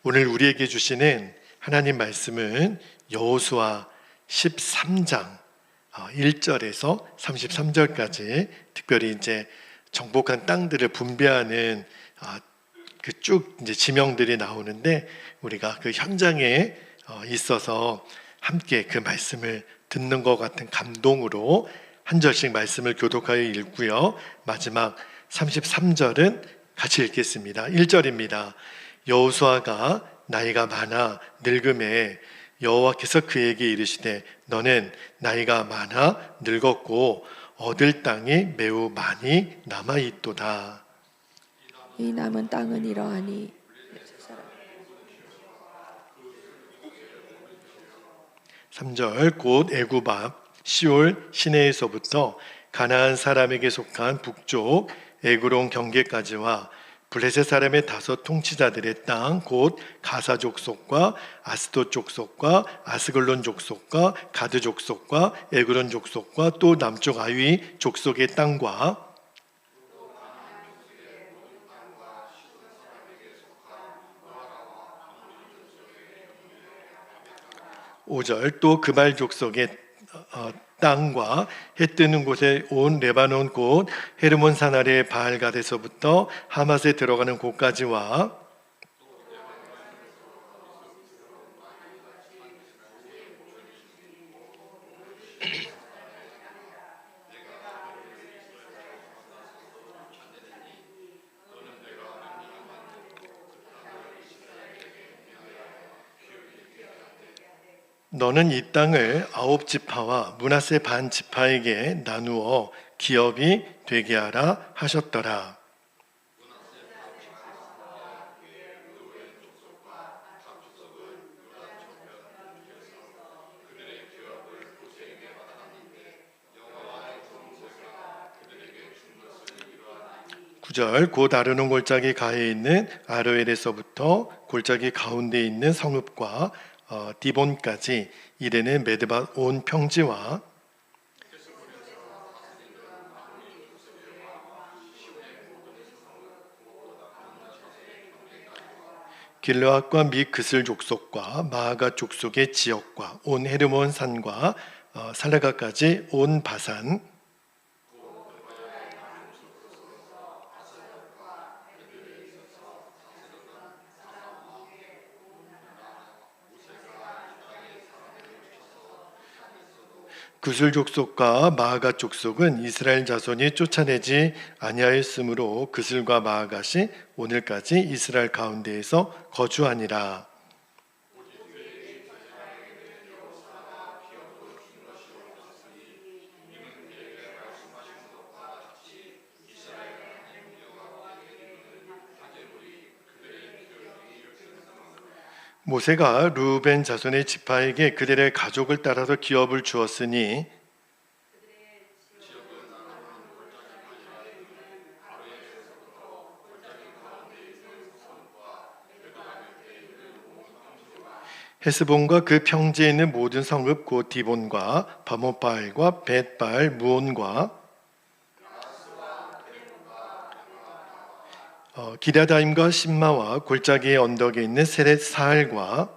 오늘 우리에게 주시는 하나님 말씀은 여호수아 13장 1절에서 33절까지 특별히 이제 정복한 땅들을 분배하는 그 쭉 이제 지명들이 나오는데 우리가 그 현장에 있어서 함께 그 말씀을 듣는 것 같은 감동으로 한 절씩 말씀을 교독하여 읽고요. 마지막 33절은 같이 읽겠습니다. 1절입니다. 여호수아가 나이가 많아 늙음에 여호와께서 그에게 이르시되 너는 나이가 많아 늙었고 얻을 땅이 매우 많이 남아있도다. 이 남은 땅은 이러하니 3절 곧 애굽 앞 시올 시내에서부터 가나안 사람에게 속한 북쪽 에그론 경계까지와 블레셋 사람의 5 통치자들의 땅 곧 가사 족속과 아스돗 족속과 아스글론 족속과 가드 족속과 에그론 족속과 또 남쪽 아위 족속의 땅과 5절 또 그발 족속의 땅과 해 뜨는 곳에 온 레바논 곳 헤르몬 산 아래 바알갓에서부터 하맛에 들어가는 곳까지와 너는 이 땅을 9 지파와 므낫세 반 지파에게 나누어 기업이 되게 하라 하셨더라. 구절 곧 아르논 골짜기 가에 있는 아로엘에서부터 골짜기 가운데 있는 성읍과 디본까지 이르는 메드바 온 평지와 길르앗과 및 그슬 족속과 마아가 족속의 지역과 온 헤르몬 산과 살레가까지 온 바산 구슬 족속과 마아가 족속은 이스라엘 자손이 쫓아내지 아니하였으므로 그슬과 마아갓이 오늘까지 이스라엘 가운데에서 거주하니라. 모세가 르우벤 자손의 지파에게 그들의 가족을 따라서 기업을 주었으니 헤스본과 그 평지에 있는 모든 성읍 곧 디본과 바모바알과 벳바알 무온과 기랴다임과 신마와 골짜기의 언덕에 있는 세렛 사알과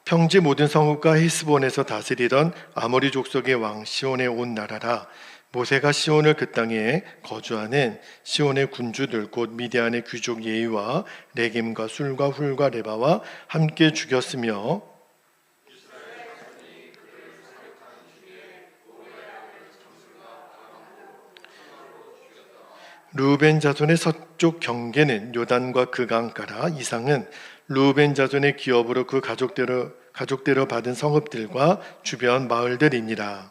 평지 모든 성읍과 헤스본에서 다스리던 아모리 족속의 왕 시온의 온 나라라. 모세가 시온을 그 땅에 거주하는 시온의 군주들 곧 미디안의 귀족 예이와 레겜과 술과 훌과 레바와 함께 죽였으며 르우벤 자손의 서쪽 경계는 요단과 그 강가라. 이상은 르우벤 자손의 기업으로 그 가족대로 받은 성읍들과 주변 마을들이니라.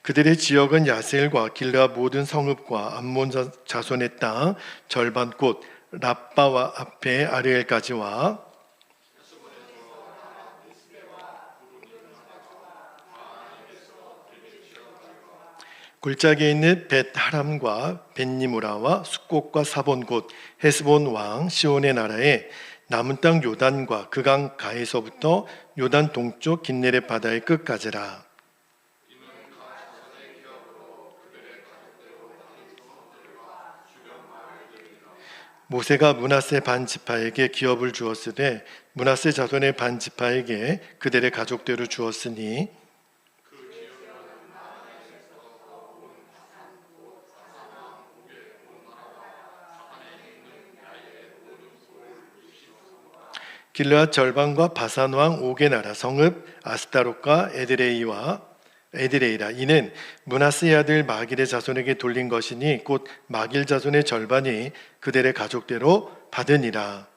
그들의 지역은 야셀과 길르앗 모든 성읍과 암몬 자손의 땅 절반 곧 랍바와 앞에 아르엘까지와 골짜기에 있는 벳하람과 벳니무라와 숫곳과 사본 곧 헤스본 왕 시온의 나라에 남은 땅 요단과 그 강 가에서부터 요단 동쪽 긴네렛 바다의 끝까지라. 모세가 므낫세 반 지파에게 기업을 주었으되 므낫세 자손의 반 지파에게 그들의 가족대로 주었으니 길르앗 절반과 바산 왕 옥의 나라 성읍 아스타롯과 에드레이라. 이는 므낫세의 아들 마길의 자손에게 돌린 것이니 곧 마길 자손의 절반이 그들의 가족대로 받으니라.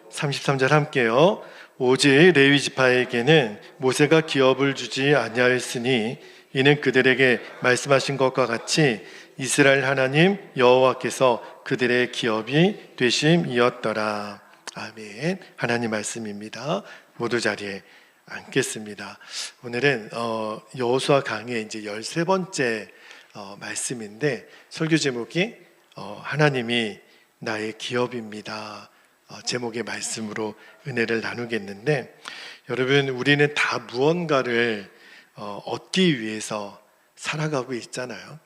33절 함께요. 오직 레위 지파에게는 모세가 기업을 주지 아니하였으니 이는 그들에게 말씀하신 것과 같이 이스라엘 하나님 여호와께서 그들의 기업이 되심이었더라. 아멘. 하나님 말씀입니다. 모두 자리에 앉겠습니다. 오늘은 여호수아 강의 이제 13번째 말씀인데 설교 제목이 하나님이 나의 기업입니다. 제목의 말씀으로 은혜를 나누겠는데, 여러분, 우리는 다 무언가를 얻기 위해서 살아가고 있잖아요.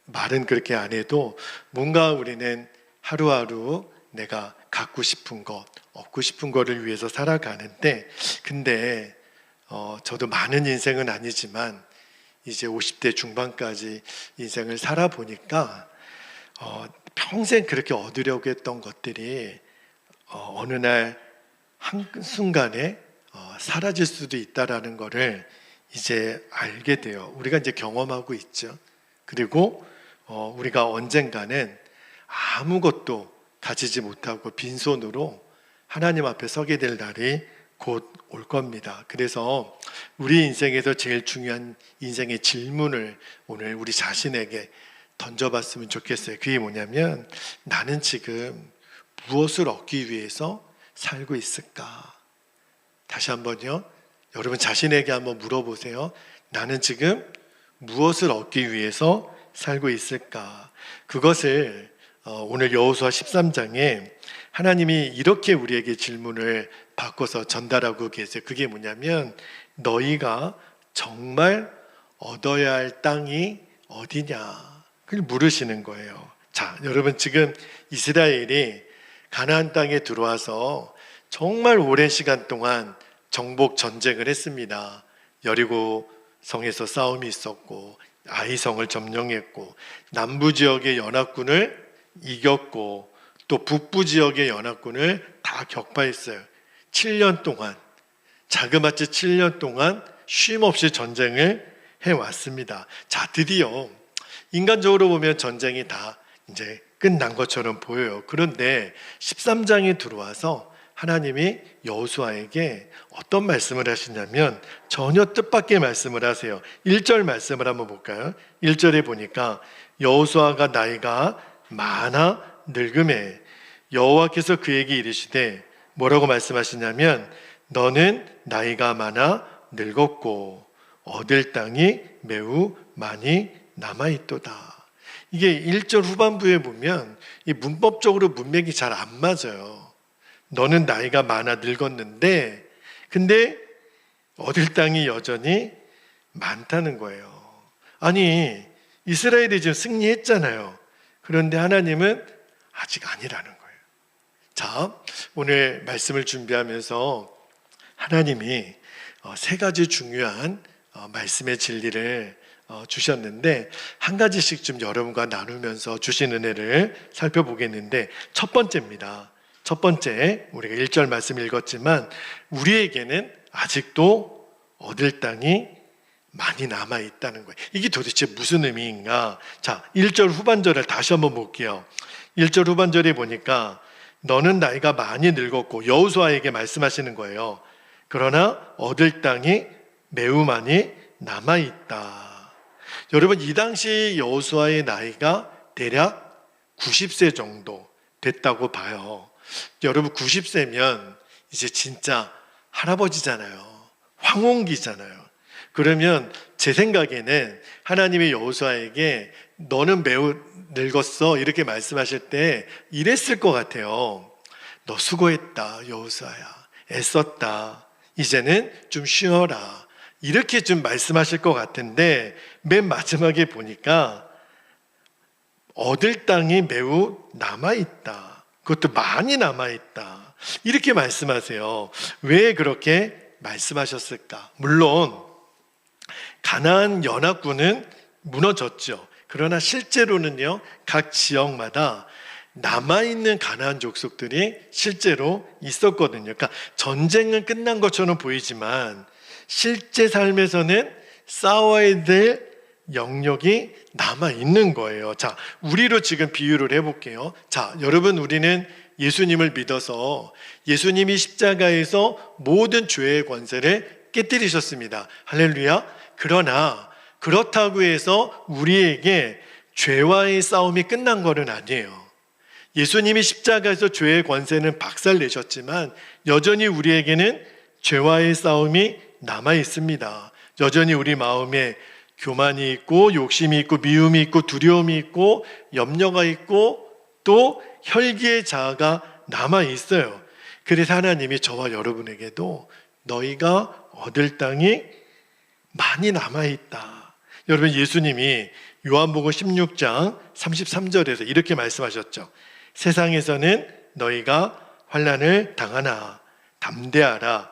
말은 그렇게 안 해도 뭔가 우리는 하루하루 내가 갖고 싶은 것, 얻고 싶은 거를 위해서 살아가는데, 근데 저도 많은 인생은 아니지만 이제 50대 중반까지 인생을 살아보니까 평생 그렇게 얻으려고 했던 것들이 어느 날 한순간에 사라질 수도 있다라는 것을 이제 알게 돼요. 우리가 이제 경험하고 있죠. 그리고 우리가 언젠가는 아무것도 가지지 못하고 빈손으로 하나님 앞에 서게 될 날이 곧 올 겁니다. 그래서 우리 인생에서 제일 중요한 인생의 질문을 오늘 우리 자신에게 던져봤으면 좋겠어요. 그게 뭐냐면, 나는 지금 무엇을 얻기 위해서 살고 있을까? 다시 한번요. 여러분 자신에게 한번 물어보세요. 나는 지금 무엇을 얻기 위해서 살고 있을까? 그것을 오늘 여호수아 13장에 하나님이 이렇게 우리에게 질문을 바꿔서 전달하고 계세요. 그게 뭐냐면, 너희가 정말 얻어야 할 땅이 어디냐? 그걸 물으시는 거예요. 자, 여러분, 지금 이스라엘이 가나안 땅에 들어와서 정말 오랜 시간 동안 정복 전쟁을 했습니다. 여리고 성에서 싸움이 있었고, 아이성을 점령했고, 남부 지역의 연합군을 이겼고, 또 북부 지역의 연합군을 다 격파했어요. 7년 동안, 자그마치 7년 동안 쉼 없이 전쟁을 해왔습니다. 자, 드디어 인간적으로 보면 전쟁이 다 이제 끝난 것처럼 보여요. 그런데 13장에 들어와서 하나님이 여호수아에게 어떤 말씀을 하시냐면, 전혀 뜻밖의 말씀을 하세요. 1절 말씀을 한번 볼까요? 1절에 보니까 여호수아가 나이가 많아 늙음에 여호와께서 그에게 이르시되, 뭐라고 말씀하시냐면, 너는 나이가 많아 늙었고 얻을 땅이 매우 많이 남아있도다. 이게 1절 후반부에 보면 이 문법적으로 문맥이 잘 안 맞아요. 너는 나이가 많아 늙었는데, 근데 얻을 땅이 여전히 많다는 거예요. 아니, 이스라엘이 지금 승리했잖아요. 그런데 하나님은 아직 아니라는 거예요. 자, 오늘 말씀을 준비하면서 하나님이 세 가지 중요한 말씀의 진리를 주셨는데, 한 가지씩 좀 여러분과 나누면서 주신 은혜를 살펴보겠는데, 첫 번째입니다. 첫 번째, 우리가 1절 말씀 읽었지만 우리에게는 아직도 얻을 땅이 많이 남아있다는 거예요. 이게 도대체 무슨 의미인가? 자, 1절 후반절을 다시 한번 볼게요. 1절 후반절에 보니까 너는 나이가 많이 늙었고, 여호수아에게 말씀하시는 거예요. 그러나 얻을 땅이 매우 많이 남아있다. 여러분, 이 당시 여호수아의 나이가 대략 90세 정도 됐다고 봐요. 여러분, 90세면 이제 진짜 할아버지잖아요. 황혼기잖아요. 그러면 제 생각에는 하나님이 여호수아에게 너는 매우 늙었어 이렇게 말씀하실 때 이랬을 것 같아요. 너 수고했다 여호수아야. 애썼다. 이제는 좀 쉬어라. 이렇게 좀 말씀하실 것 같은데 맨 마지막에 보니까 얻을 땅이 매우 남아있다. 그것도 많이 남아있다. 이렇게 말씀하세요. 왜 그렇게 말씀하셨을까? 물론 가나안 연합군은 무너졌죠. 그러나 실제로는요, 각 지역마다 남아있는 가나안 족속들이 실제로 있었거든요. 그러니까 전쟁은 끝난 것처럼 보이지만 실제 삶에서는 싸워야 될 영역이 남아있는 거예요. 자, 우리로 지금 비유를 해볼게요. 자, 여러분, 우리는 예수님을 믿어서 예수님이 십자가에서 모든 죄의 권세를 깨뜨리셨습니다. 할렐루야. 그러나 그렇다고 해서 우리에게 죄와의 싸움이 끝난 것은 아니에요. 예수님이 십자가에서 죄의 권세는 박살내셨지만 여전히 우리에게는 죄와의 싸움이 남아 있습니다. 여전히 우리 마음에 교만이 있고 욕심이 있고 미움이 있고 두려움이 있고 염려가 있고 또 혈기의 자아가 남아 있어요. 그래서 하나님이 저와 여러분에게도 너희가 얻을 땅이 많이 남아 있다. 여러분, 예수님이 요한복음 16장 33절에서 이렇게 말씀하셨죠. 세상에서는 너희가 환난을 당하나 담대하라.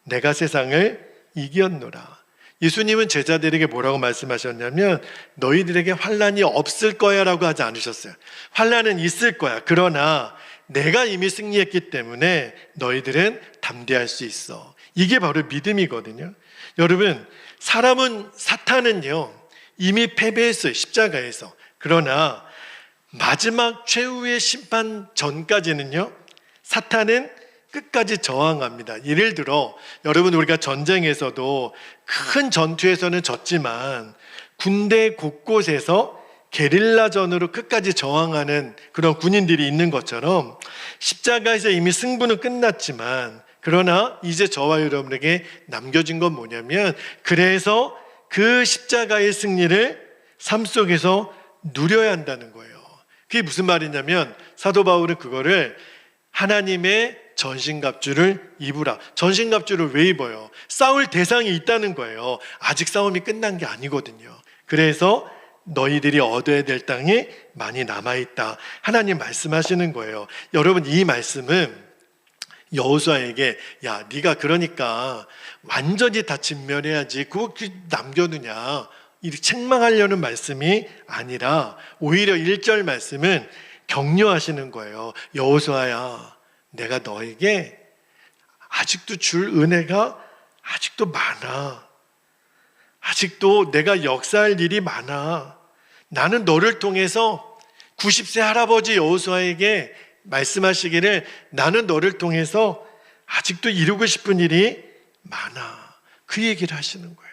내가 세상을 이겼노라. 예수님은 제자들에게 뭐라고 말씀하셨냐면 너희들에게 환난이 없을 거야 라고 하지 않으셨어요. 환난은 있을 거야. 그러나 내가 이미 승리했기 때문에 너희들은 담대할 수 있어. 이게 바로 믿음이거든요. 여러분, 사탄은요 이미 패배했어요. 십자가에서. 그러나 마지막 최후의 심판 전까지는요 사탄은 끝까지 저항합니다. 예를 들어 여러분, 우리가 전쟁에서도 큰 전투에서는 졌지만 군대 곳곳에서 게릴라전으로 끝까지 저항하는 그런 군인들이 있는 것처럼 십자가에서 이미 승부는 끝났지만 그러나 이제 저와 여러분에게 남겨진 건 뭐냐면 그래서 그 십자가의 승리를 삶 속에서 누려야 한다는 거예요. 그게 무슨 말이냐면 사도 바울은 그거를 하나님의 전신갑주를 입으라. 전신갑주를 왜 입어요? 싸울 대상이 있다는 거예요. 아직 싸움이 끝난 게 아니거든요. 그래서 너희들이 얻어야 될 땅이 많이 남아있다. 하나님 말씀하시는 거예요. 여러분, 이 말씀은 여호수아에게 야, 네가 그러니까 완전히 다 진멸해야지 그거 남겨두냐 이렇게 책망하려는 말씀이 아니라 오히려 1절 말씀은 격려하시는 거예요. 여호수아야, 내가 너에게 아직도 줄 은혜가 아직도 많아. 아직도 내가 역사할 일이 많아. 나는 너를 통해서 90세 할아버지 여호수아에게 말씀하시기를 나는 너를 통해서 아직도 이루고 싶은 일이 많아. 그 얘기를 하시는 거예요.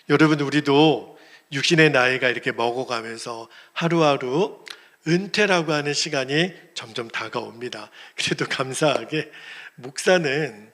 여러분, 우리도 육신의 나이가 이렇게 먹어가면서 하루하루 은퇴라고 하는 시간이 점점 다가옵니다. 그래도 감사하게 목사는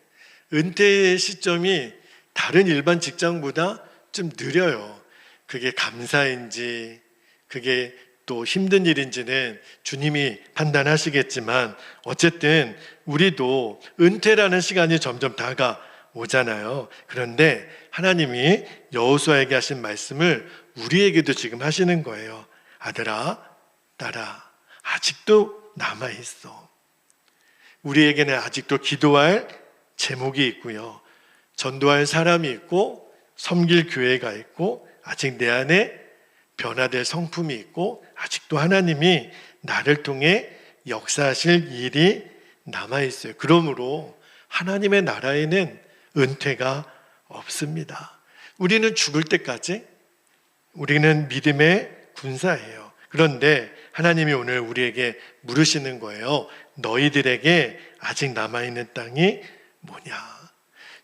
은퇴 시점이 다른 일반 직장보다 좀 느려요. 그게 감사인지 그게 또 힘든 일인지는 주님이 판단하시겠지만 어쨌든 우리도 은퇴라는 시간이 점점 다가오잖아요. 그런데 하나님이 여호수아에게 하신 말씀을 우리에게도 지금 하시는 거예요. 아들아, 딸아, 아직도 남아있어. 우리에게는 아직도 기도할 제목이 있고요. 전도할 사람이 있고 섬길 교회가 있고 아직 내 안에 변화될 성품이 있고 아직도 하나님이 나를 통해 역사하실 일이 남아있어요. 그러므로 하나님의 나라에는 은퇴가 없습니다. 우리는 죽을 때까지 우리는 믿음의 군사예요. 그런데 하나님이 오늘 우리에게 물으시는 거예요. 너희들에게 아직 남아있는 땅이 뭐냐?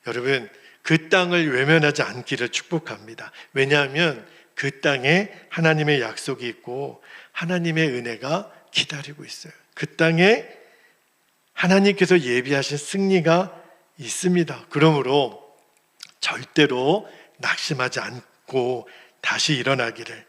여러분, 그 땅을 외면하지 않기를 축복합니다. 왜냐하면 그 땅에 하나님의 약속이 있고 하나님의 은혜가 기다리고 있어요. 그 땅에 하나님께서 예비하신 승리가 있습니다. 그러므로 절대로 낙심하지 않고 다시 일어나기를,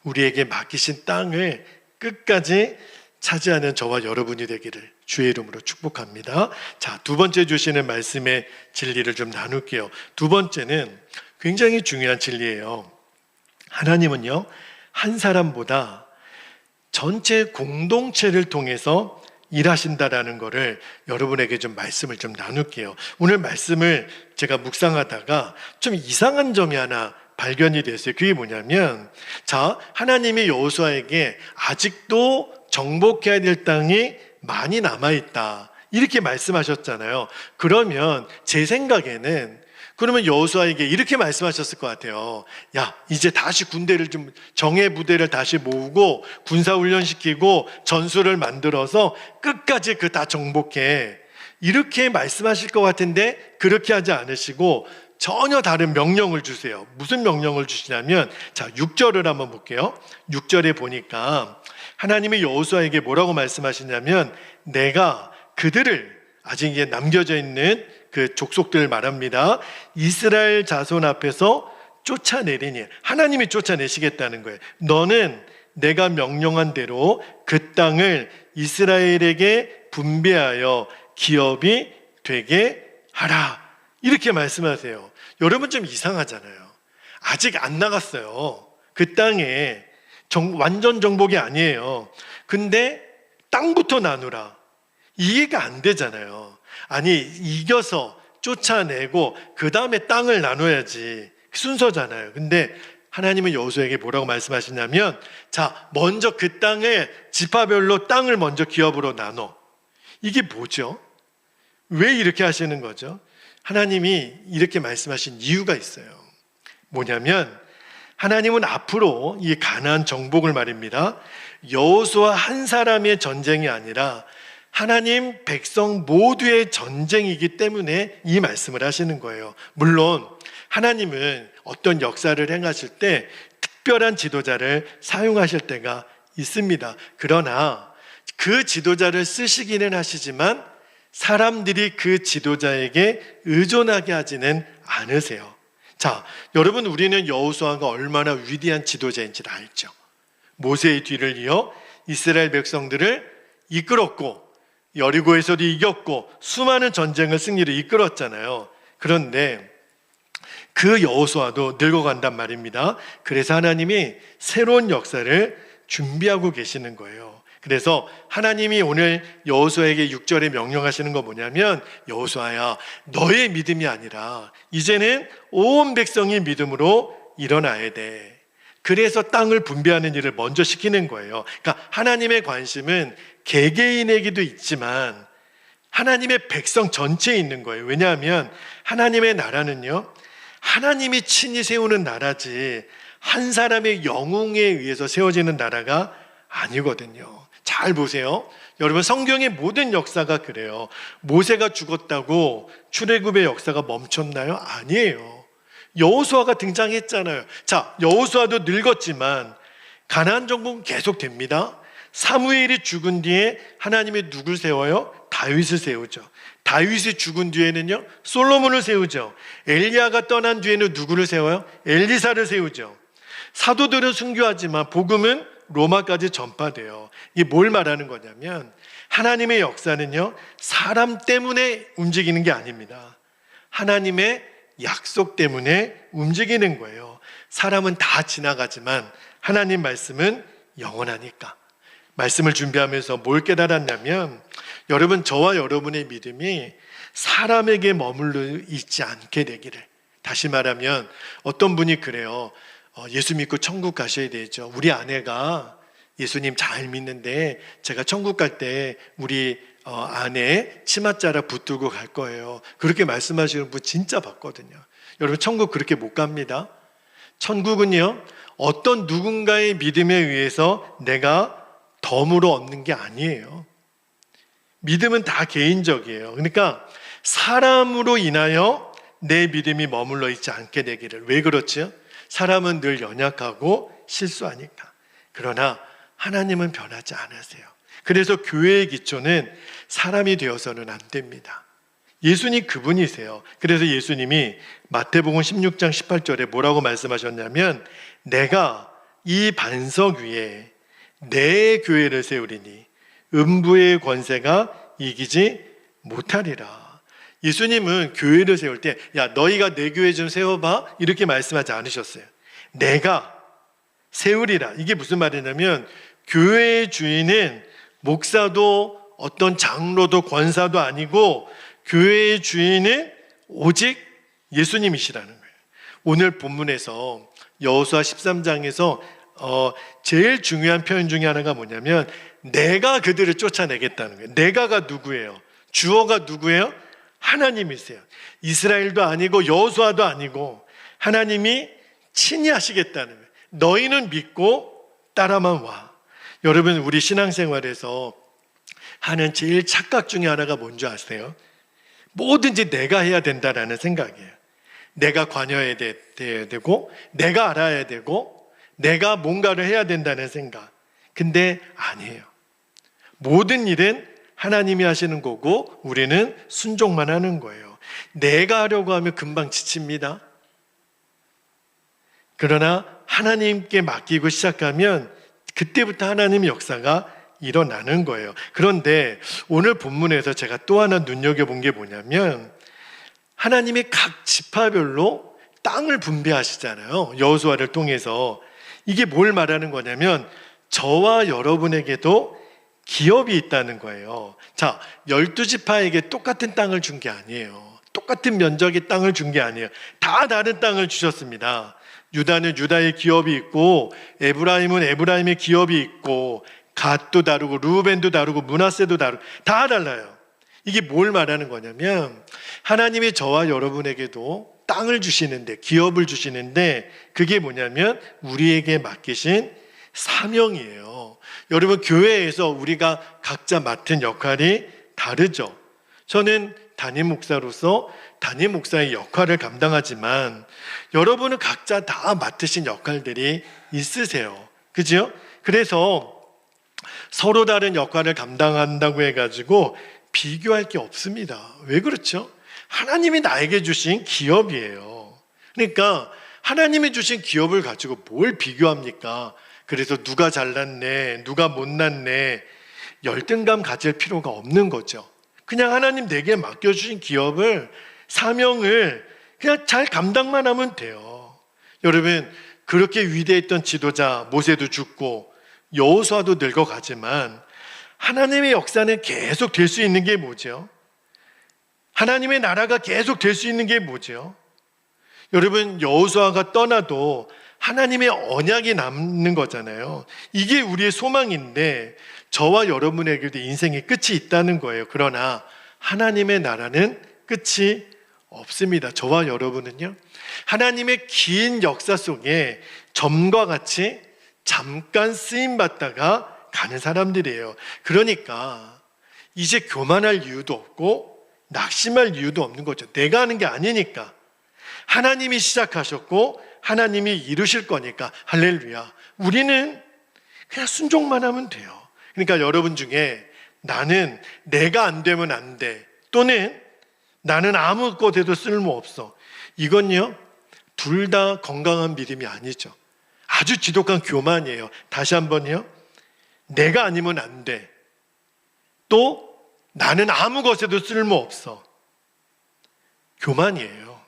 우리에게 맡기신 땅을 끝까지 차지하는 저와 여러분이 되기를 주의 이름으로 축복합니다. 자, 두 번째 주시는 말씀의 진리를 좀 나눌게요. 두 번째는 굉장히 중요한 진리예요. 하나님은요, 한 사람보다 전체 공동체를 통해서 일하신다라는 것을 여러분에게 좀 말씀을 좀 나눌게요. 오늘 말씀을 제가 묵상하다가 좀 이상한 점이 하나 발견이 됐어요. 그게 뭐냐면, 자, 하나님이 여호수아에게 아직도 정복해야 될 땅이 많이 남아있다, 이렇게 말씀하셨잖아요. 그러면 제 생각에는, 그러면 여호수아에게 이렇게 말씀하셨을 것 같아요. 야, 이제 다시 군대를 좀, 정예 부대를 다시 모으고 군사훈련시키고 전술을 만들어서 끝까지 그 다 정복해, 이렇게 말씀하실 것 같은데 그렇게 하지 않으시고 전혀 다른 명령을 주세요. 무슨 명령을 주시냐면, 자, 6절을 한번 볼게요. 6절에 보니까 하나님이 여호수아에게 뭐라고 말씀하시냐면, 내가 그들을, 아직 이제 남겨져 있는 그 족속들을 말합니다, 이스라엘 자손 앞에서 쫓아내리니, 하나님이 쫓아내시겠다는 거예요. 너는 내가 명령한 대로 그 땅을 이스라엘에게 분배하여 기업이 되게 하라, 이렇게 말씀하세요. 여러분, 좀 이상하잖아요. 아직 안 나갔어요. 그 땅에 완전 정복이 아니에요. 근데 땅부터 나누라, 이해가 안 되잖아요. 아니, 이겨서 쫓아내고 그 다음에 땅을 나눠야지, 순서잖아요. 근데 하나님은 여호수아에게 뭐라고 말씀하시냐면, 자, 먼저 그 땅을 지파별로 땅을 먼저 기업으로 나눠. 이게 뭐죠? 왜 이렇게 하시는 거죠? 하나님이 이렇게 말씀하신 이유가 있어요. 뭐냐면, 하나님은 앞으로 이 가나안 정복을 말입니다, 여호수아 한 사람의 전쟁이 아니라 하나님 백성 모두의 전쟁이기 때문에 이 말씀을 하시는 거예요. 물론 하나님은 어떤 역사를 행하실 때 특별한 지도자를 사용하실 때가 있습니다. 그러나 그 지도자를 쓰시기는 하시지만 사람들이 그 지도자에게 의존하게 하지는 않으세요. 자, 여러분, 우리는 여호수아가 얼마나 위대한 지도자인지를 알죠. 모세의 뒤를 이어 이스라엘 백성들을 이끌었고 여리고에서도 이겼고 수많은 전쟁을 승리를 이끌었잖아요. 그런데 그 여호수아도 늙어간단 말입니다. 그래서 하나님이 새로운 역사를 준비하고 계시는 거예요. 그래서 하나님이 오늘 여호수아에게 6절에 명령하시는 거 뭐냐면, 여호수아야, 너의 믿음이 아니라 이제는 온 백성이 믿음으로 일어나야 돼. 그래서 땅을 분배하는 일을 먼저 시키는 거예요. 그러니까 하나님의 관심은 개개인에게도 있지만 하나님의 백성 전체에 있는 거예요. 왜냐하면 하나님의 나라는요, 하나님이 친히 세우는 나라지 한 사람의 영웅에 의해서 세워지는 나라가 아니거든요. 잘 보세요. 여러분, 성경의 모든 역사가 그래요. 모세가 죽었다고 출애굽의 역사가 멈췄나요? 아니에요. 여호수아가 등장했잖아요. 자, 여호수아도 늙었지만 가나안 정복은 계속됩니다. 사무엘이 죽은 뒤에 하나님이 누굴 세워요? 다윗을 세우죠. 다윗이 죽은 뒤에는요, 솔로몬을 세우죠. 엘리야가 떠난 뒤에는 누구를 세워요? 엘리사를 세우죠. 사도들은 순교하지만 복음은 로마까지 전파돼요. 이게 뭘 말하는 거냐면, 하나님의 역사는요, 사람 때문에 움직이는 게 아닙니다. 하나님의 약속 때문에 움직이는 거예요. 사람은 다 지나가지만 하나님 말씀은 영원하니까. 말씀을 준비하면서 뭘 깨달았냐면, 여러분, 저와 여러분의 믿음이 사람에게 머물러 있지 않게 되기를. 다시 말하면 어떤 분이 그래요. 예수 믿고 천국 가셔야 되죠. 우리 아내가 예수님 잘 믿는데 제가 천국 갈 때 우리 아내 치맛자락 붙들고 갈 거예요. 그렇게 말씀하시는 분 진짜 봤거든요. 여러분, 천국 그렇게 못 갑니다. 천국은요, 어떤 누군가의 믿음에 의해서 내가 덤으로 얻는 게 아니에요. 믿음은 다 개인적이에요. 그러니까 사람으로 인하여 내 믿음이 머물러 있지 않게 되기를. 왜 그렇죠? 사람은 늘 연약하고 실수하니까. 그러나 하나님은 변하지 않으세요. 그래서 교회의 기초는 사람이 되어서는 안 됩니다. 예수님 그분이세요. 그래서 예수님이 마태복음 16장 18절에 뭐라고 말씀하셨냐면 내가 이 반석 위에 내 교회를 세우리니 음부의 권세가 이기지 못하리라. 예수님은 교회를 세울 때 야 너희가 내 교회 좀 세워봐 이렇게 말씀하지 않으셨어요. 내가 세우리라. 이게 무슨 말이냐면 교회의 주인은 목사도 어떤 장로도 권사도 아니고 교회의 주인은 오직 예수님이시라는 거예요. 오늘 본문에서 여호수아 13장에서 제일 중요한 표현 중에 하나가 뭐냐면 내가 그들을 쫓아내겠다는 거예요. 내가가 누구예요? 주어가 누구예요? 하나님이세요. 이스라엘도 아니고 여호수아도 아니고 하나님이 친히 하시겠다는 거예요. 너희는 믿고 따라만 와. 여러분 우리 신앙생활에서 하는 제일 착각 중에 하나가 뭔지 아세요? 뭐든지 내가 해야 된다라는 생각이에요. 내가 관여해야 되고 내가 알아야 되고 내가 뭔가를 해야 된다는 생각. 근데 아니에요. 모든 일은 하나님이 하시는 거고 우리는 순종만 하는 거예요. 내가 하려고 하면 금방 지칩니다. 그러나 하나님께 맡기고 시작하면 그때부터 하나님의 역사가 일어나는 거예요. 그런데 오늘 본문에서 제가 또 하나 눈여겨본 게 뭐냐면 하나님이 각 지파별로 땅을 분배하시잖아요. 여호수아를 통해서. 이게 뭘 말하는 거냐면 저와 여러분에게도 기업이 있다는 거예요. 자, 12지파에게 똑같은 땅을 준 게 아니에요. 똑같은 면적의 땅을 준 게 아니에요. 다 다른 땅을 주셨습니다. 유다는 유다의 기업이 있고 에브라임은 에브라임의 기업이 있고 갓도 다르고 루벤도 다르고 므낫세도 다르고 다 달라요. 이게 뭘 말하는 거냐면 하나님이 저와 여러분에게도 땅을 주시는데 기업을 주시는데 그게 뭐냐면 우리에게 맡기신 사명이에요. 여러분 교회에서 우리가 각자 맡은 역할이 다르죠. 저는 담임 목사로서 담임 목사의 역할을 감당하지만 여러분은 각자 다 맡으신 역할들이 있으세요. 그죠? 그래서 서로 다른 역할을 감당한다고 해가지고 비교할 게 없습니다. 왜 그렇죠? 하나님이 나에게 주신 기업이에요. 그러니까 하나님이 주신 기업을 가지고 뭘 비교합니까? 그래서 누가 잘났네, 누가 못났네 열등감 가질 필요가 없는 거죠. 그냥 하나님 내게 맡겨주신 기업을 사명을 그냥 잘 감당만 하면 돼요. 여러분 그렇게 위대했던 지도자 모세도 죽고 여호수아도 늙어가지만 하나님의 역사는 계속 될 수 있는 게 뭐죠? 하나님의 나라가 계속 될 수 있는 게 뭐죠? 여러분 여호수아가 떠나도 하나님의 언약이 남는 거잖아요. 이게 우리의 소망인데 저와 여러분에게도 인생의 끝이 있다는 거예요. 그러나 하나님의 나라는 끝이 없습니다. 저와 여러분은요 하나님의 긴 역사 속에 점과 같이 잠깐 쓰임받다가 가는 사람들이에요. 그러니까 이제 교만할 이유도 없고 낙심할 이유도 없는 거죠. 내가 하는 게 아니니까. 하나님이 시작하셨고 하나님이 이루실 거니까 할렐루야. 우리는 그냥 순종만 하면 돼요. 그러니까 여러분 중에 나는 내가 안 되면 안 돼, 또는 나는 아무것도 해도 쓸모없어, 이건요 둘 다 건강한 믿음이 아니죠. 아주 지독한 교만이에요. 다시 한번요, 내가 아니면 안 돼, 또 나는 아무 것에도 쓸모없어, 교만이에요.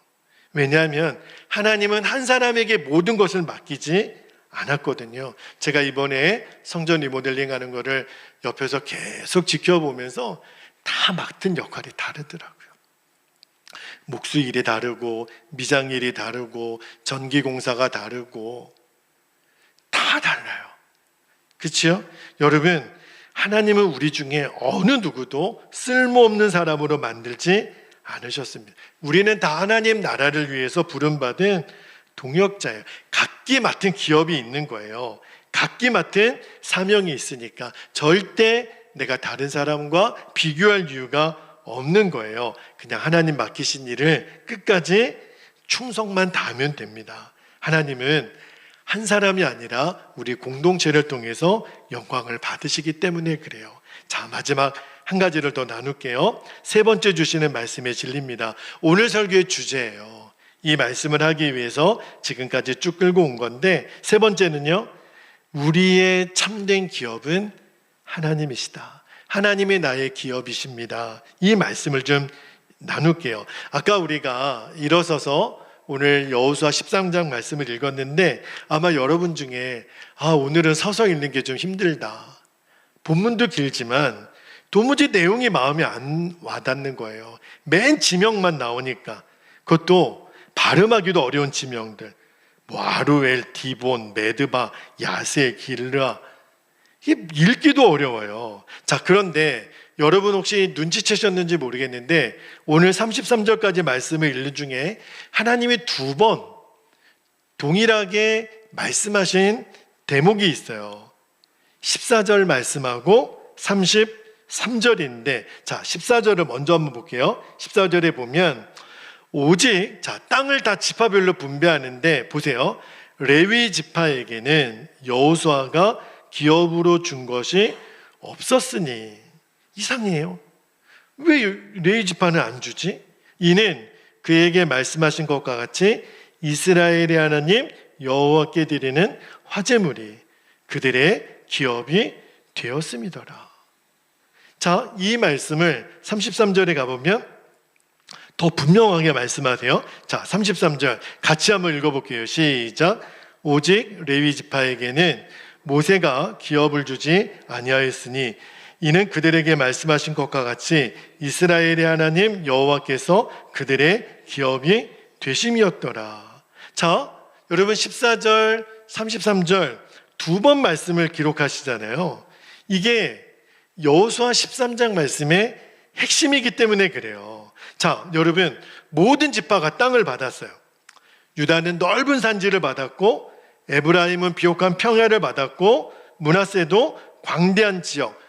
왜냐하면 하나님은 한 사람에게 모든 것을 맡기지 않았거든요. 제가 이번에 성전 리모델링 하는 거를 옆에서 계속 지켜보면서 다 맡은 역할이 다르더라고요. 목수일이 다르고 미장일이 다르고 전기공사가 다르고 다 달라요. 그렇죠? 여러분 하나님은 우리 중에 어느 누구도 쓸모없는 사람으로 만들지 않으셨습니다. 우리는 다 하나님 나라를 위해서 부름받은 동역자예요. 각기 맡은 기업이 있는 거예요. 각기 맡은 사명이 있으니까 절대 내가 다른 사람과 비교할 이유가 없는 거예요. 그냥 하나님 맡기신 일을 끝까지 충성만 다하면 됩니다. 하나님은 한 사람이 아니라 우리 공동체를 통해서 영광을 받으시기 때문에 그래요. 자, 마지막 한 가지를 더 나눌게요. 세 번째 주시는 말씀의 진리입니다. 오늘 설교의 주제예요. 이 말씀을 하기 위해서 지금까지 쭉 끌고 온 건데, 세 번째는요, 우리의 참된 기업은 하나님이시다. 하나님이 나의 기업이십니다. 이 말씀을 좀 나눌게요. 아까 우리가 일어서서 오늘 여호수아 13장 말씀을 읽었는데, 아마 여러분 중에 오늘은 서서 읽는 게 좀 힘들다, 본문도 길지만 도무지 내용이 마음에 안 와닿는 거예요. 맨 지명만 나오니까, 그것도 발음하기도 어려운 지명들, 아루엘, 디본, 메드바, 야세, 길르아, 이게 읽기도 어려워요. 자, 그런데 여러분 혹시 눈치채셨는지 모르겠는데, 오늘 33절까지 말씀을 읽는 중에 하나님이 두 번 동일하게 말씀하신 대목이 있어요. 14절 말씀하고 33절인데, 자, 14절을 먼저 한번 볼게요. 14절에 보면 오직, 자, 땅을 다 지파별로 분배하는데 보세요. 레위 지파에게는 여호수아가 기업으로 준 것이 없었으니. 이상해요. 왜 레위 지파는 안 주지? 이는 그에게 말씀하신 것과 같이 이스라엘의 하나님 여호와께 드리는 화제물이 그들의 기업이 되었음이더라. 자, 이 말씀을 33절에 가보면 더 분명하게 말씀하세요. 자, 33절 같이 한번 읽어볼게요. 시작. 오직 레위 지파에게는 모세가 기업을 주지 아니하였으니 이는 그들에게 말씀하신 것과 같이 이스라엘의 하나님 여호와께서 그들의 기업이 되심이었더라. 자, 여러분 14절, 33절 두 번 말씀을 기록하시잖아요. 이게 여호수아 13장 말씀의 핵심이기 때문에 그래요. 자, 여러분, 모든 지파가 땅을 받았어요. 유다는 넓은 산지를 받았고, 에브라임은 비옥한 평야를 받았고, 므낫세도 광대한 지역,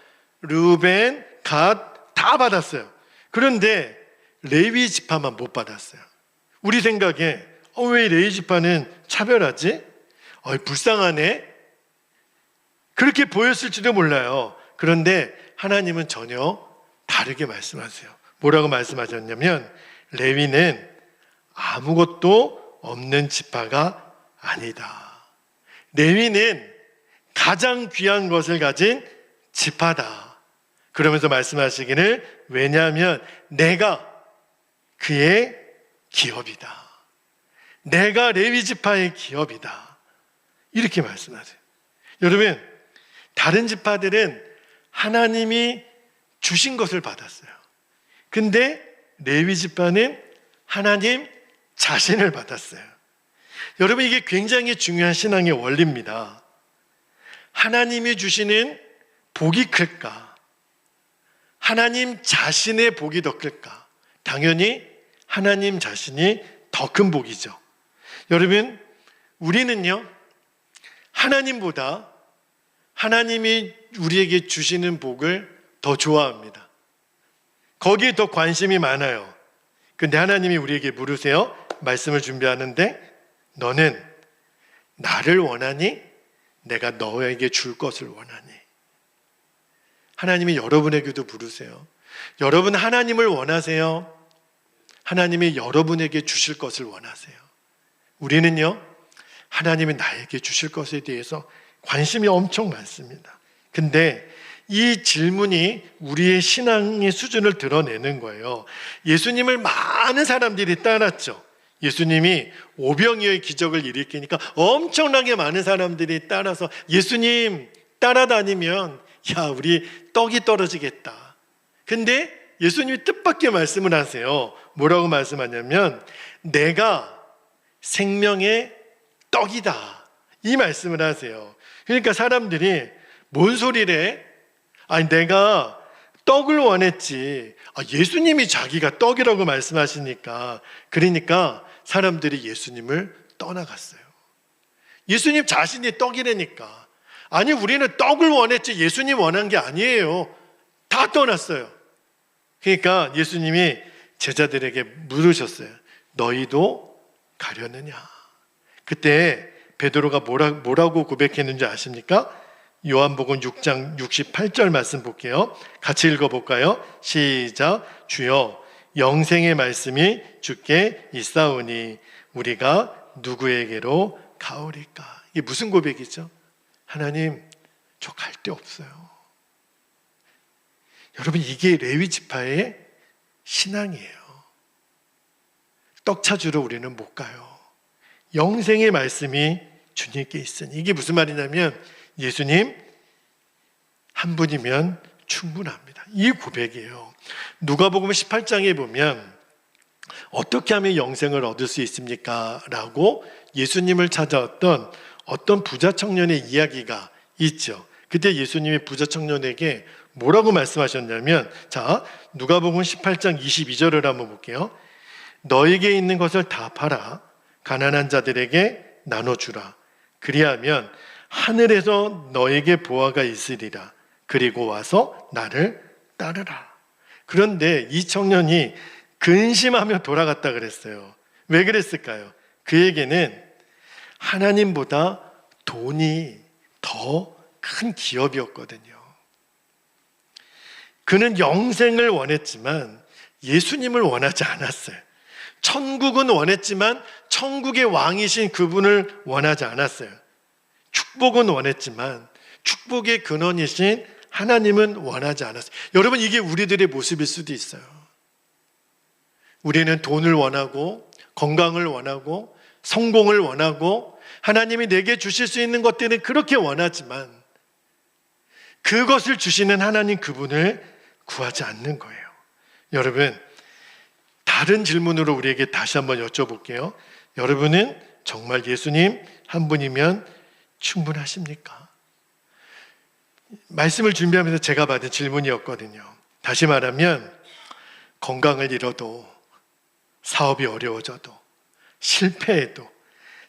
르우벤, 갓 다 받았어요. 그런데 레위 지파만 못 받았어요. 우리 생각에 왜 레위 지파는 차별하지? 불쌍하네? 그렇게 보였을지도 몰라요. 그런데 하나님은 전혀 다르게 말씀하세요. 뭐라고 말씀하셨냐면, 레위는 아무것도 없는 지파가 아니다. 레위는 가장 귀한 것을 가진 지파다. 그러면서 말씀하시기를, 왜냐하면 내가 그의 기업이다. 내가 레위 지파의 기업이다. 이렇게 말씀하세요. 여러분, 다른 지파들은 하나님이 주신 것을 받았어요. 근데 레위 지파는 하나님 자신을 받았어요. 여러분, 이게 굉장히 중요한 신앙의 원리입니다. 하나님이 주시는 복이 클까? 하나님 자신의 복이 더 클까? 당연히 하나님 자신이 더 큰 복이죠. 여러분, 우리는요, 하나님보다 하나님이 우리에게 주시는 복을 더 좋아합니다. 거기에 더 관심이 많아요. 근데 하나님이 우리에게 물으세요. 말씀을 준비하는데, 너는 나를 원하니? 내가 너에게 줄 것을 원하니? 하나님이 여러분에게도 물으세요. 여러분 하나님을 원하세요? 하나님이 여러분에게 주실 것을 원하세요? 우리는요, 하나님이 나에게 주실 것에 대해서 관심이 엄청 많습니다. 근데 이 질문이 우리의 신앙의 수준을 드러내는 거예요. 예수님을 많은 사람들이 따랐죠. 예수님이 오병이어의 기적을 일으키니까 엄청나게 많은 사람들이 따라서 예수님 따라다니면 우리 떡이 떨어지겠다. 근데 예수님이 뜻밖의 말씀을 하세요. 뭐라고 말씀하냐면, 내가 생명의 떡이다. 이 말씀을 하세요. 그러니까 사람들이 뭔 소리래? 내가 떡을 원했지. 예수님이 자기가 떡이라고 말씀하시니까. 그러니까 사람들이 예수님을 떠나갔어요. 예수님 자신이 떡이라니까. 아니, 우리는 떡을 원했지 예수님 원한 게 아니에요. 다 떠났어요. 그러니까 예수님이 제자들에게 물으셨어요. 너희도 가려느냐? 그때 베드로가 뭐라고 고백했는지 아십니까? 요한복음 6장 68절 말씀 볼게요. 같이 읽어볼까요? 시작. 주여 영생의 말씀이 주께 있사오니 우리가 누구에게로 가오리까? 이게 무슨 고백이죠? 하나님, 저 갈 데 없어요. 여러분, 이게 레위 지파의 신앙이에요. 떡 찾으러 우리는 못 가요. 영생의 말씀이 주님께 있으니. 이게 무슨 말이냐면 예수님 한 분이면 충분합니다. 이 고백이에요. 누가복음 18장에 보면 어떻게 하면 영생을 얻을 수 있습니까? 라고 예수님을 찾아왔던 어떤 부자 청년의 이야기가 있죠. 그때 예수님이 부자 청년에게 뭐라고 말씀하셨냐면, 자, 누가복음 18장 22절을 한번 볼게요. 너에게 있는 것을 다 팔아 가난한 자들에게 나눠주라. 그리하면 하늘에서 너에게 보화가 있으리라. 그리고 와서 나를 따르라. 그런데 이 청년이 근심하며 돌아갔다 그랬어요. 왜 그랬을까요? 그에게는 하나님보다 돈이 더 큰 기업이었거든요. 그는 영생을 원했지만 예수님을 원하지 않았어요. 천국은 원했지만 천국의 왕이신 그분을 원하지 않았어요. 축복은 원했지만 축복의 근원이신 하나님은 원하지 않았어요. 여러분, 이게 우리들의 모습일 수도 있어요. 우리는 돈을 원하고 건강을 원하고 성공을 원하고 하나님이 내게 주실 수 있는 것들은 그렇게 원하지만 그것을 주시는 하나님 그분을 구하지 않는 거예요. 여러분, 다른 질문으로 우리에게 다시 한번 여쭤볼게요. 여러분은 정말 예수님 한 분이면 충분하십니까? 말씀을 준비하면서 제가 받은 질문이었거든요. 다시 말하면 건강을 잃어도, 사업이 어려워져도, 실패해도,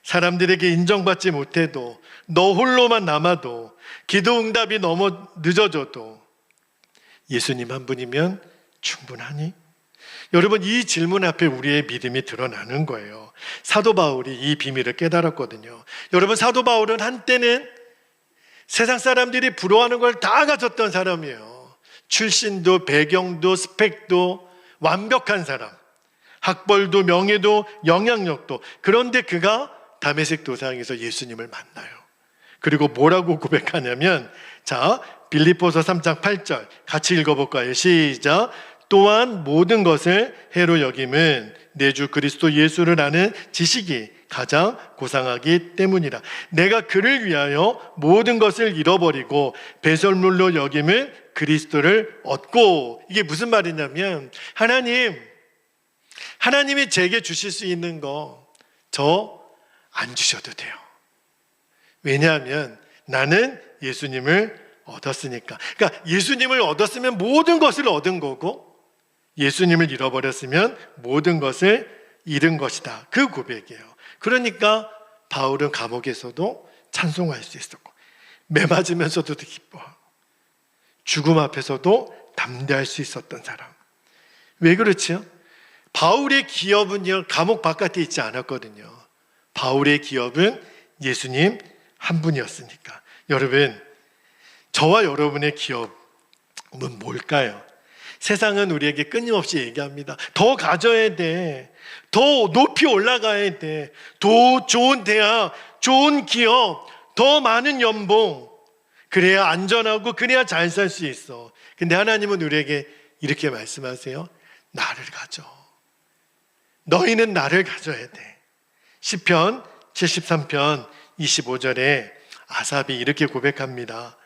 사람들에게 인정받지 못해도, 너 홀로만 남아도, 기도 응답이 너무 늦어져도 예수님 한 분이면 충분하니? 여러분, 이 질문 앞에 우리의 믿음이 드러나는 거예요. 사도 바울이 이 비밀을 깨달았거든요. 여러분, 사도 바울은 한때는 세상 사람들이 부러워하는 걸 다 가졌던 사람이에요. 출신도 배경도 스펙도 완벽한 사람, 학벌도 명예도 영향력도. 그런데 그가 다메섹 도상에서 예수님을 만나요. 그리고 뭐라고 고백하냐면, 자, 빌립보서 3장 8절 같이 읽어볼까요? 시작. 또한 모든 것을 해로 여김은 내 주 그리스도 예수를 아는 지식이 가장 고상하기 때문이라. 내가 그를 위하여 모든 것을 잃어버리고 배설물로 여김은 그리스도를 얻고. 이게 무슨 말이냐면, 하나님이 제게 주실 수 있는 거 저 안 주셔도 돼요. 왜냐하면 나는 예수님을 얻었으니까. 그러니까 예수님을 얻었으면 모든 것을 얻은 거고, 예수님을 잃어버렸으면 모든 것을 잃은 것이다. 그 고백이에요. 그러니까 바울은 감옥에서도 찬송할 수 있었고, 매 맞으면서도 기뻐하고, 죽음 앞에서도 담대할 수 있었던 사람. 왜 그렇지요? 바울의 기업은요, 감옥 바깥에 있지 않았거든요. 바울의 기업은 예수님 한 분이었으니까. 여러분, 저와 여러분의 기업은 뭘까요? 세상은 우리에게 끊임없이 얘기합니다. 더 가져야 돼. 더 높이 올라가야 돼. 더 좋은 대학, 좋은 기업, 더 많은 연봉. 그래야 안전하고 그래야 잘 살 수 있어. 근데 하나님은 우리에게 이렇게 말씀하세요. 나를 가져. 너희는 나를 가져야 돼. 시편 73편 25절에 아삽이 이렇게 고백합니다.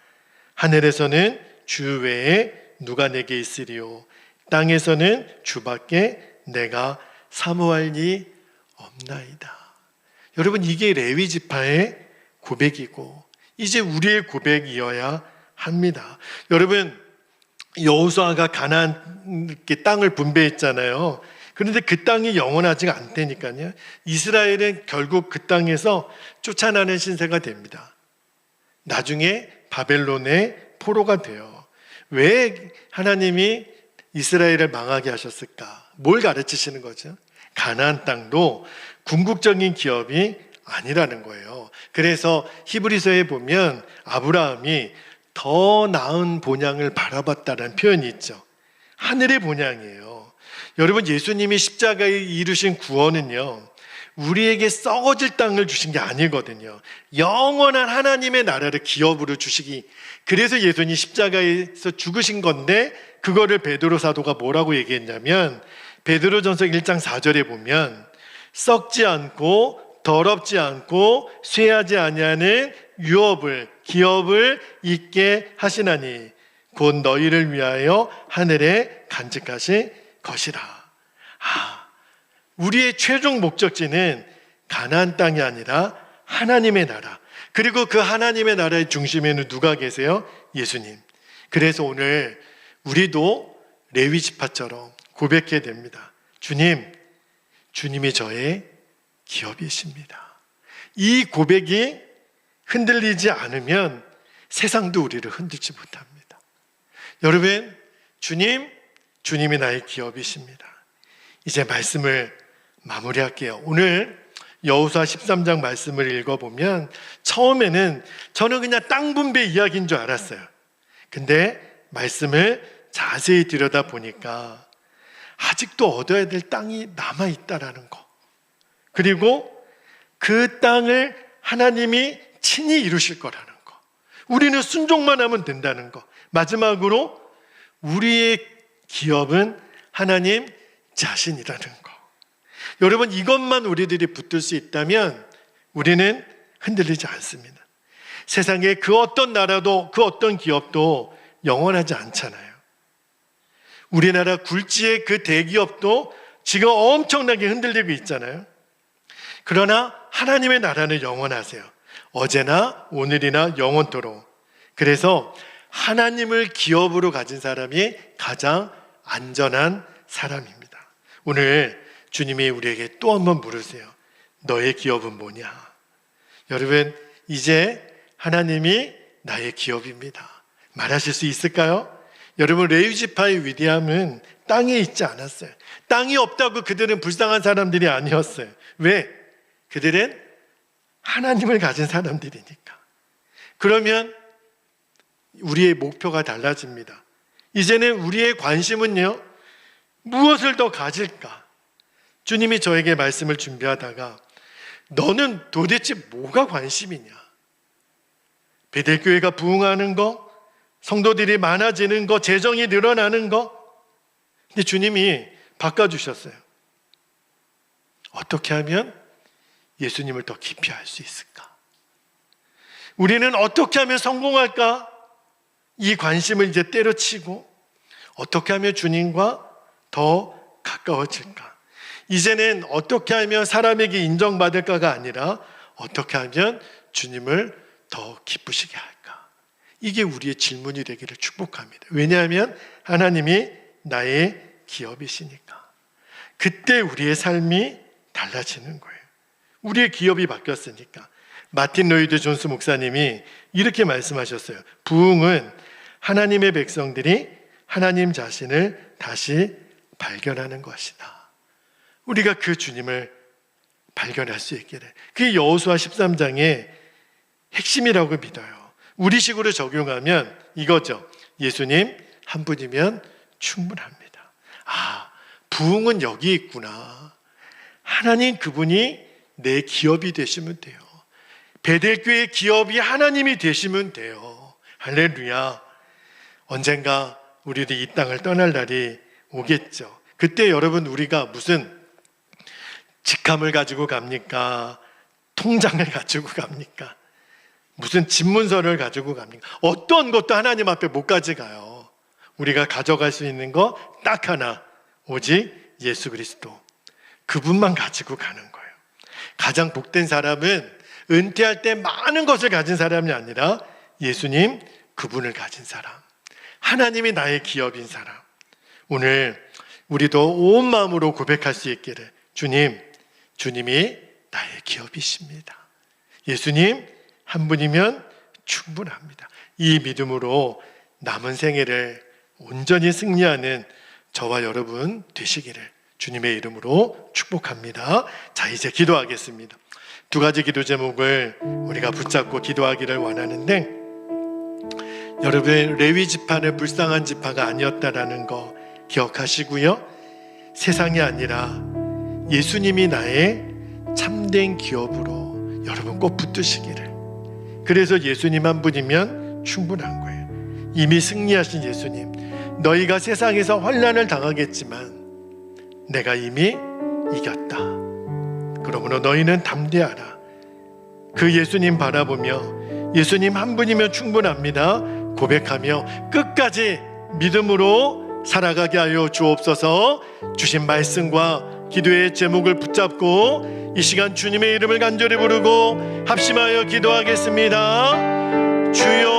하늘에서는 주 외에 누가 내게 있으리요? 땅에서는 주밖에 내가 사모할 리 없나이다. 여러분, 이게 레위 지파의 고백이고 이제 우리의 고백이어야 합니다. 여러분, 여호수아가 가나안 땅을 분배했잖아요. 그런데 그 땅이 영원하지가 않다니까요. 이스라엘은 결국 그 땅에서 쫓아나는 신세가 됩니다. 나중에 바벨론의 포로가 돼요. 왜 하나님이 이스라엘을 망하게 하셨을까? 뭘 가르치시는 거죠? 가나안 땅도 궁극적인 기업이 아니라는 거예요. 그래서 히브리서에 보면 아브라함이 더 나은 본향을 바라봤다는 표현이 있죠. 하늘의 본향이에요. 여러분, 예수님이 십자가에 이루신 구원은요, 우리에게 썩어질 땅을 주신 게 아니거든요. 영원한 하나님의 나라를 기업으로 주시기, 그래서 예수님이 십자가에서 죽으신 건데, 그거를 베드로 사도가 뭐라고 얘기했냐면, 베드로전서 1장 4절에 보면 썩지 않고 더럽지 않고 쇠하지 아니하는 유업을, 기업을 있게 하시나니 곧 너희를 위하여 하늘에 간직하신 것이라. 우리의 최종 목적지는 가나안 땅이 아니라 하나님의 나라. 그리고 그 하나님의 나라의 중심에는 누가 계세요? 예수님. 그래서 오늘 우리도 레위 지파처럼 고백해야 됩니다. 주님, 주님이 저의 기업이십니다. 이 고백이 흔들리지 않으면 세상도 우리를 흔들지 못합니다. 여러분, 주님이 나의 기업이십니다. 이제 말씀을 마무리할게요. 오늘 여호수아 13장 말씀을 읽어보면 처음에는 저는 그냥 땅 분배 이야기인 줄 알았어요. 근데 말씀을 자세히 들여다보니까 아직도 얻어야 될 땅이 남아있다라는 거, 그리고 그 땅을 하나님이 친히 이루실 거라는 거, 우리는 순종만 하면 된다는 거, 마지막으로 우리의 기업은 하나님 자신이라는 거. 여러분, 이것만 우리들이 붙들 수 있다면 우리는 흔들리지 않습니다. 세상에 그 어떤 나라도 그 어떤 기업도 영원하지 않잖아요. 우리나라 굴지의 그 대기업도 지금 엄청나게 흔들리고 있잖아요. 그러나 하나님의 나라는 영원하세요. 어제나 오늘이나 영원토록. 그래서 하나님을 기업으로 가진 사람이 가장 안전한 사람입니다. 오늘 주님이 우리에게 또 한 번 물으세요. 너의 기업은 뭐냐? 여러분, 이제 하나님이 나의 기업입니다. 말하실 수 있을까요? 여러분, 레위 지파의 위대함은 땅에 있지 않았어요. 땅이 없다고 그들은 불쌍한 사람들이 아니었어요. 왜? 그들은 하나님을 가진 사람들이니까. 그러면 우리의 목표가 달라집니다. 이제는 우리의 관심은요, 무엇을 더 가질까? 주님이 저에게 말씀을 준비하다가 너는 도대체 뭐가 관심이냐? 베델교회가 부흥하는 거, 성도들이 많아지는 거, 재정이 늘어나는 거. 근데 주님이 바꿔주셨어요. 어떻게 하면 예수님을 더 깊이 알 수 있을까? 우리는 어떻게 하면 성공할까? 이 관심을 이제 때려치고 어떻게 하면 주님과 더 가까워질까? 이제는 어떻게 하면 사람에게 인정받을까가 아니라 어떻게 하면 주님을 더 기쁘시게 할까? 이게 우리의 질문이 되기를 축복합니다. 왜냐하면 하나님이 나의 기업이시니까. 그때 우리의 삶이 달라지는 거예요. 우리의 기업이 바뀌었으니까. 마틴 로이드 존스 목사님이 이렇게 말씀하셨어요. 부흥은 하나님의 백성들이 하나님 자신을 다시 발견하는 것이다. 우리가 그 주님을 발견할 수 있게 돼. 그게 여호수아 13장의 핵심이라고 믿어요. 우리식으로 적용하면 이거죠. 예수님 한 분이면 충분합니다. 부흥은 여기 있구나. 하나님 그분이 내 기업이 되시면 돼요. 베델교회의 기업이 하나님이 되시면 돼요. 할렐루야. 언젠가 우리도 이 땅을 떠날 날이 오겠죠. 그때 여러분, 우리가 무슨 직함을 가지고 갑니까? 통장을 가지고 갑니까? 무슨 집문서를 가지고 갑니까? 어떤 것도 하나님 앞에 못 가져가요. 우리가 가져갈 수 있는 거 딱 하나, 오직 예수 그리스도. 그분만 가지고 가는 거예요. 가장 복된 사람은 은퇴할 때 많은 것을 가진 사람이 아니라 예수님 그분을 가진 사람, 하나님이 나의 기업인 사람. 오늘 우리도 온 마음으로 고백할 수 있기를, 주님이 나의 기업이십니다. 예수님 한 분이면 충분합니다. 이 믿음으로 남은 생애를 온전히 승리하는 저와 여러분 되시기를 주님의 이름으로 축복합니다. 자, 이제 기도하겠습니다. 두 가지 기도 제목을 우리가 붙잡고 기도하기를 원하는데, 여러분, 레위 지파는 불쌍한 지파가 아니었다라는 거 기억하시고요. 세상이 아니라 예수님이 나의 참된 기업으로 여러분 꼭 붙드시기를. 그래서 예수님 한 분이면 충분한 거예요. 이미 승리하신 예수님. 너희가 세상에서 환난을 당하겠지만 내가 이미 이겼다. 그러므로 너희는 담대하라. 그 예수님 바라보며 예수님 한 분이면 충분합니다 고백하며 끝까지 믿음으로 살아가게 하여 주옵소서. 주신 말씀과 기도의 제목을 붙잡고 이 시간 주님의 이름을 간절히 부르고 합심하여 기도하겠습니다. 주여